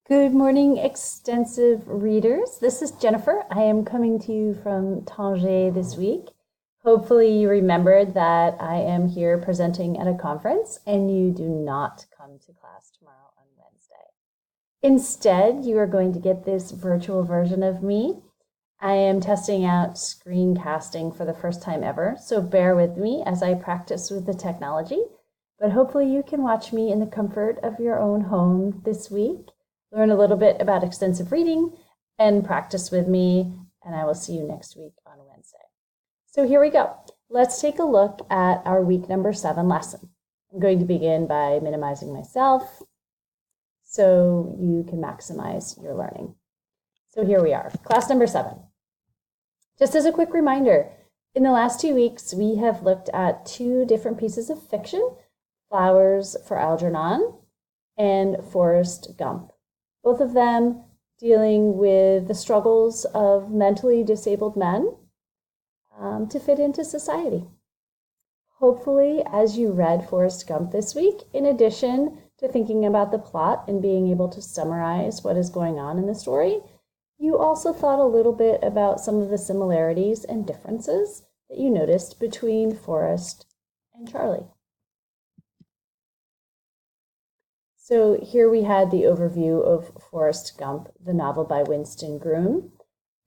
Good morning, extensive readers. This is Jennifer. I am coming to you from Tanger this week. Hopefully you remembered that I am here presenting at a conference and you do not come to class tomorrow on Wednesday. Instead, you are going to get this virtual version of me. I am testing out screencasting for the first time ever, so bear with me as I practice with the technology. But hopefully you can watch me in the comfort of your own home this week. Learn a little bit about extensive reading and practice with me, and I will see you next week on Wednesday. So here we go. Let's take a look at our week number 7 lesson. I'm going to begin by minimizing myself so you can maximize your learning. So here we are, class number 7. Just as a quick reminder, in the last 2 weeks, we have looked at 2 different pieces of fiction, Flowers for Algernon and Forrest Gump. Both of them dealing with the struggles of mentally disabled men to fit into society. Hopefully, as you read Forrest Gump this week, in addition to thinking about the plot and being able to summarize what is going on in the story, you also thought a little bit about some of the similarities and differences that you noticed between Forrest and Charlie. So here we had the overview of Forrest Gump, the novel by Winston Groom.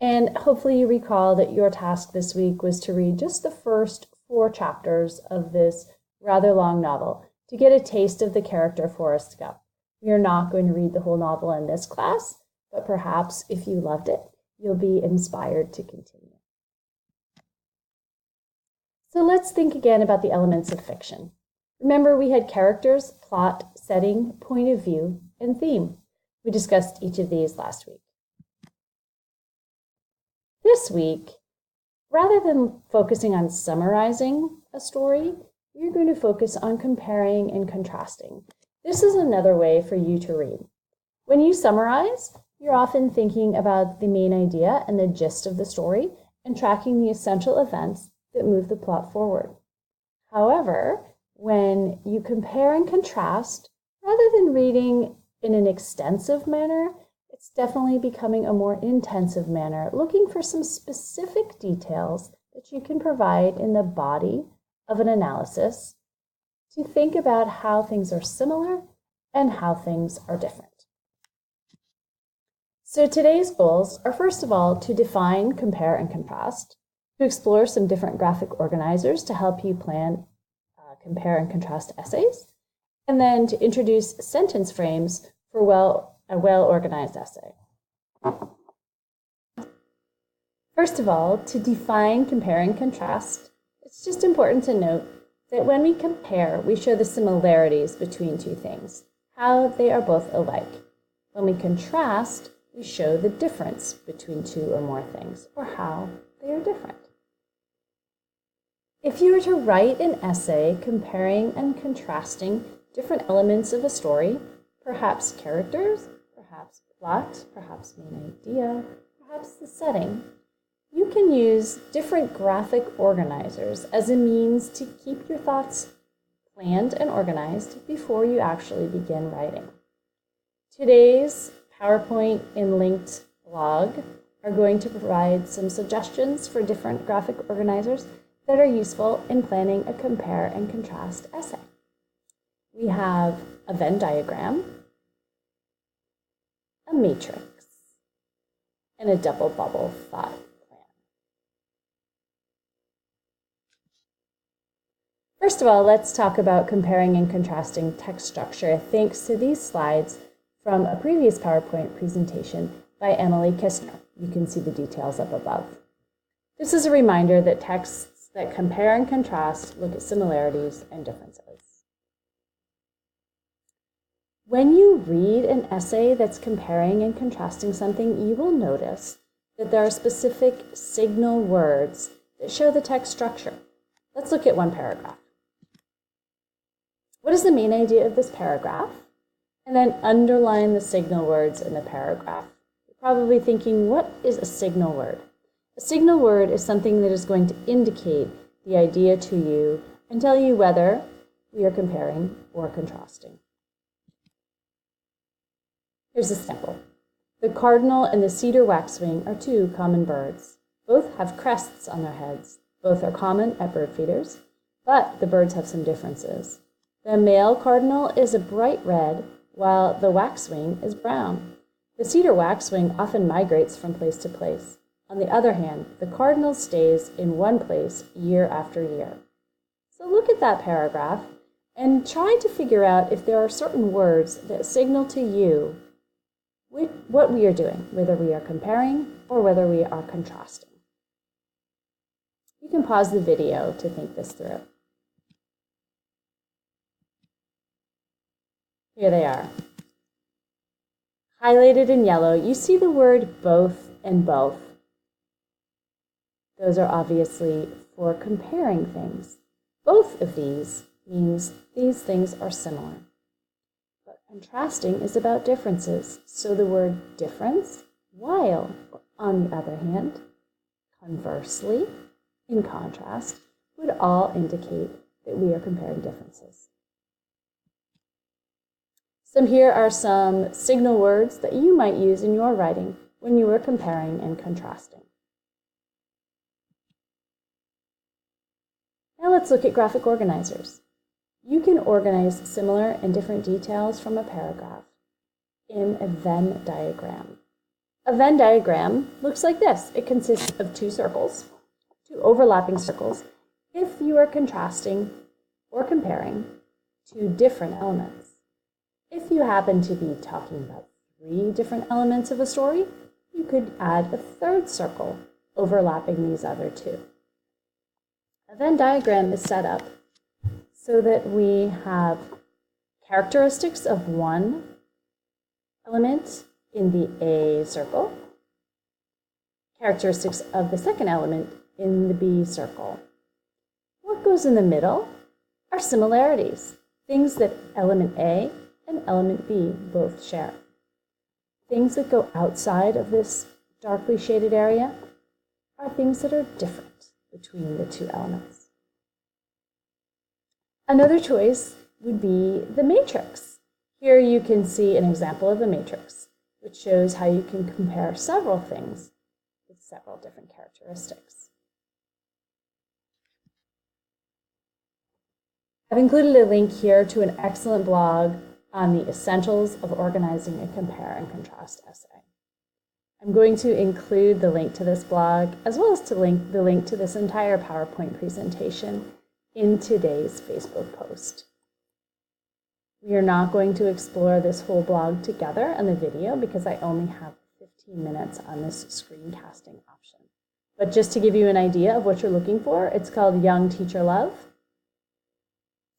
And hopefully you recall that your task this week was to read just the first 4 chapters of this rather long novel to get a taste of the character Forrest Gump. We are not going to read the whole novel in this class, but perhaps if you loved it, you'll be inspired to continue. So let's think again about the elements of fiction. Remember, we had characters, plot, setting, point of view, and theme. We discussed each of these last week. This week, rather than focusing on summarizing a story, you're going to focus on comparing and contrasting. This is another way for you to read. When you summarize, you're often thinking about the main idea and the gist of the story and tracking the essential events that move the plot forward. However, when you compare and contrast, rather than reading in an extensive manner, it's definitely becoming a more intensive manner, looking for some specific details that you can provide in the body of an analysis to think about how things are similar and how things are different. So today's goals are, first of all, to define, compare, and contrast, to explore some different graphic organizers to help you plan compare and contrast essays, and then to introduce sentence frames for a well-organized essay. First of all, to define, compare, and contrast, it's just important to note that when we compare, we show the similarities between 2 things, how they are both alike. When we contrast, we show the difference between 2 or more things, or how they are different. If you were to write an essay comparing and contrasting different elements of a story, perhaps characters, perhaps plot, perhaps main idea, perhaps the setting, you can use different graphic organizers as a means to keep your thoughts planned and organized before you actually begin writing. Today's PowerPoint and linked blog are going to provide some suggestions for different graphic organizers that are useful in planning a compare and contrast essay. We have a Venn diagram, a matrix, and a double bubble thought plan. First of all, let's talk about comparing and contrasting text structure thanks to these slides from a previous PowerPoint presentation by Emily Kistner. You can see the details up above. This is a reminder that texts that compare and contrast look at similarities and differences. When you read an essay that's comparing and contrasting something, you will notice that there are specific signal words that show the text structure. Let's look at one paragraph. What is the main idea of this paragraph? And then underline the signal words in the paragraph. You're probably thinking, what is a signal word? A signal word is something that is going to indicate the idea to you and tell you whether we are comparing or contrasting. Here's a sample. The cardinal and the cedar waxwing are two common birds. Both have crests on their heads. Both are common at bird feeders, but the birds have some differences. The male cardinal is a bright red, while the waxwing is brown. The cedar waxwing often migrates from place to place. On the other hand, the cardinal stays in one place year after year. So look at that paragraph and try to figure out if there are certain words that signal to you what we are doing, whether we are comparing or whether we are contrasting. You can pause the video to think this through. Here they are. Highlighted in yellow, you see the word both and both. Those are obviously for comparing things. Both of these means these things are similar. But contrasting is about differences. So the word difference, while, on the other hand, conversely, in contrast, would all indicate that we are comparing differences. So here are some signal words that you might use in your writing when you are comparing and contrasting. Now let's look at graphic organizers. You can organize similar and different details from a paragraph in a Venn diagram. A Venn diagram looks like this. It consists of two circles, two overlapping circles, if you are contrasting or comparing two different elements. If you happen to be talking about three different elements of a story, you could add a third circle overlapping these other two. A Venn diagram is set up so that we have characteristics of one element in the A circle, characteristics of the second element in the B circle. What goes in the middle are similarities, things that element A and element B both share. Things that go outside of this darkly shaded area are things that are different between the two elements. Another choice would be the matrix. Here you can see an example of a matrix, which shows how you can compare several things with several different characteristics. I've included a link here to an excellent blog on the essentials of organizing a compare and contrast essay. I'm going to include the link to this blog as well as the link to this entire PowerPoint presentation in today's Facebook post. We are not going to explore this whole blog together in the video because I only have 15 minutes on this screencasting option. But just to give you an idea of what you're looking for, it's called Young Teacher Love.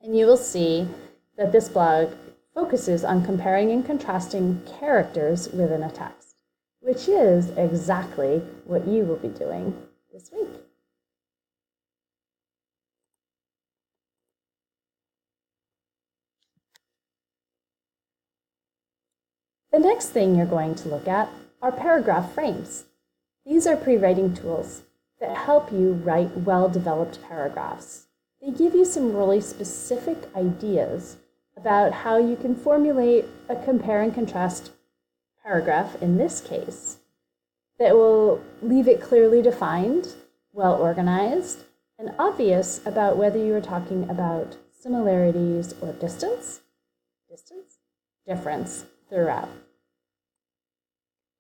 And you will see that this blog focuses on comparing and contrasting characters within a text, which is exactly what you will be doing this week. The next thing you're going to look at are paragraph frames. These are pre-writing tools that help you write well-developed paragraphs. They give you some really specific ideas about how you can formulate a compare and contrast paragraph in this case that will leave it clearly defined, well organized, and obvious about whether you are talking about similarities or difference throughout.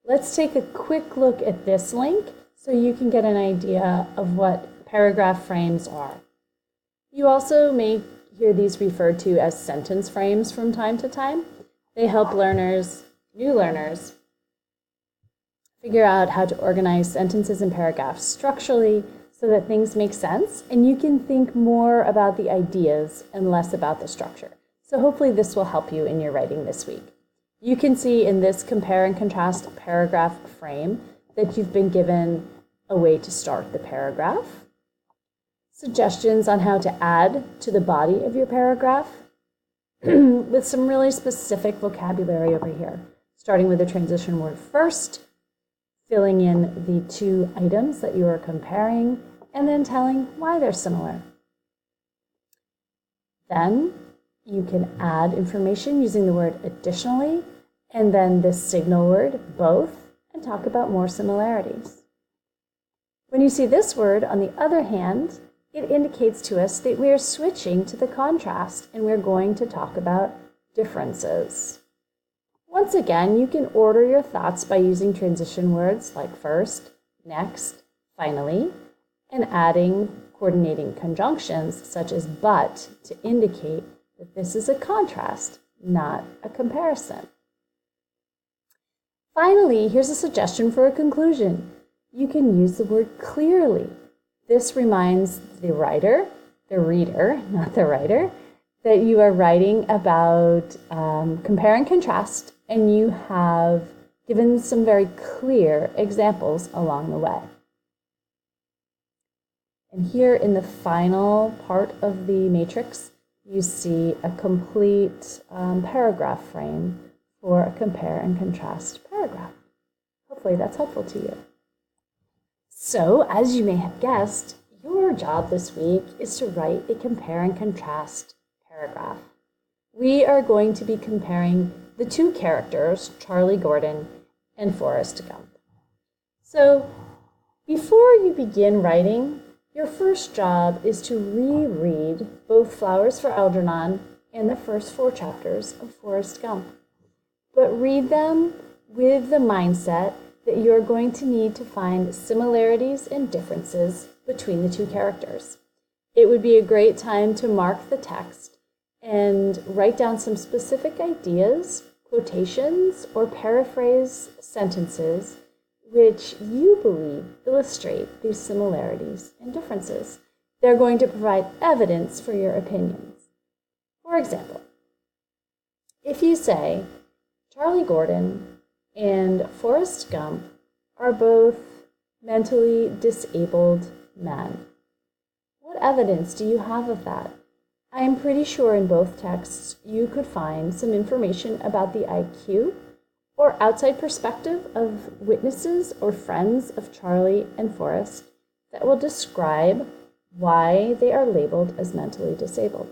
Let's take a quick look at this link so you can get an idea of what paragraph frames are. You also may hear these referred to as sentence frames from time to time. They help new learners, figure out how to organize sentences and paragraphs structurally so that things make sense and you can think more about the ideas and less about the structure. So hopefully this will help you in your writing this week. You can see in this compare and contrast paragraph frame that you've been given a way to start the paragraph, suggestions on how to add to the body of your paragraph with some really specific vocabulary over here, starting with the transition word first, filling in the two items that you are comparing, and then telling why they're similar. Then you can add information using the word additionally and then this signal word, both, and talk about more similarities. When you see this word, on the other hand, it indicates to us that we are switching to the contrast and we're going to talk about differences. Once again, you can order your thoughts by using transition words like first, next, finally, and adding coordinating conjunctions such as but to indicate that this is a contrast, not a comparison. Finally, here's a suggestion for a conclusion. You can use the word clearly. This reminds the reader, not the writer, that you are writing about compare and contrast, and you have given some very clear examples along the way. And here in the final part of the matrix, you see a complete paragraph frame for a compare and contrast paragraph. Hopefully that's helpful to you. So, as you may have guessed, your job this week is to write a compare and contrast paragraph. We are going to be comparing the two characters, Charlie Gordon and Forrest Gump. So, before you begin writing, your first job is to reread both Flowers for Algernon and the first 4 chapters of Forrest Gump. But read them with the mindset that you're going to need to find similarities and differences between the two characters. It would be a great time to mark the text and write down some specific ideas, quotations, or paraphrase sentences which you believe illustrate these similarities and differences. They're going to provide evidence for your opinions. For example, if you say, Charlie Gordon and Forrest Gump are both mentally disabled men. What evidence do you have of that? I am pretty sure in both texts you could find some information about the IQ or outside perspective of witnesses or friends of Charlie and Forrest that will describe why they are labeled as mentally disabled.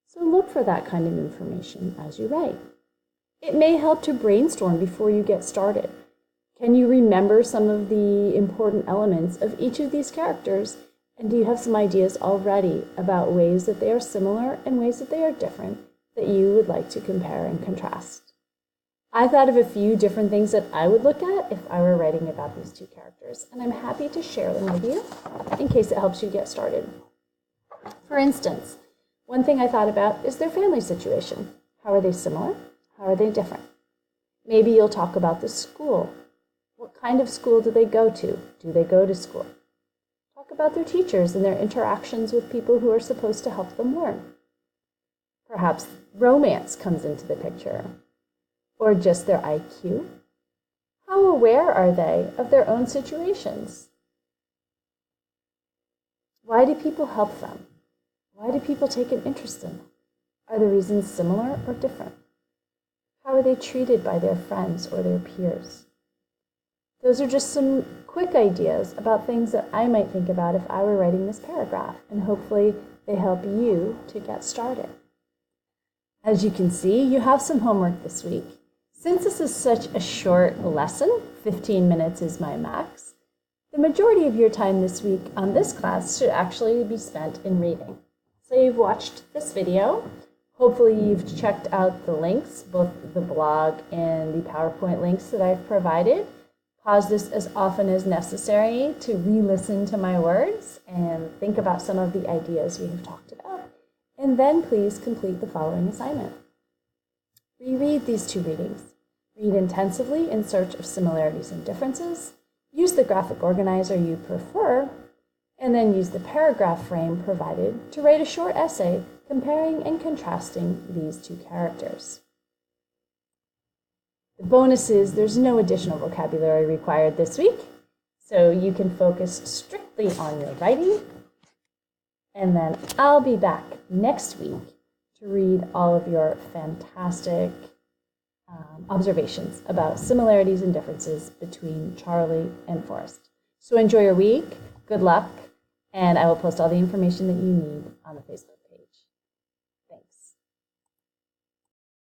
So look for that kind of information as you write. It may help to brainstorm before you get started. Can you remember some of the important elements of each of these characters? And do you have some ideas already about ways that they are similar and ways that they are different that you would like to compare and contrast? I thought of a few different things that I would look at if I were writing about these two characters, and I'm happy to share them with you in case it helps you get started. For instance, one thing I thought about is their family situation. How are they similar? How are they different? Maybe you'll talk about the school. What kind of school do they go to? Do they go to school? Talk about their teachers and their interactions with people who are supposed to help them learn. Perhaps romance comes into the picture. Or just their IQ? How aware are they of their own situations? Why do people help them? Why do people take an interest in them? Are the reasons similar or different? How are they treated by their friends or their peers? Those are just some quick ideas about things that I might think about if I were writing this paragraph, and hopefully they help you to get started. As you can see, you have some homework this week. Since this is such a short lesson, 15 minutes is my max, the majority of your time this week on this class should actually be spent in reading. So you've watched this video. Hopefully you've checked out the links, both the blog and the PowerPoint links that I've provided. Pause this as often as necessary to re-listen to my words and think about some of the ideas we have talked about. And then please complete the following assignment. Reread these 2 readings. Read intensively in search of similarities and differences. Use the graphic organizer you prefer, and then use the paragraph frame provided to write a short essay comparing and contrasting these 2 characters. The bonus is there's no additional vocabulary required this week, so you can focus strictly on your writing, and then I'll be back next week to read all of your fantastic observations about similarities and differences between Charlie and Forrest. So enjoy your week, good luck, and I will post all the information that you need on the Facebook.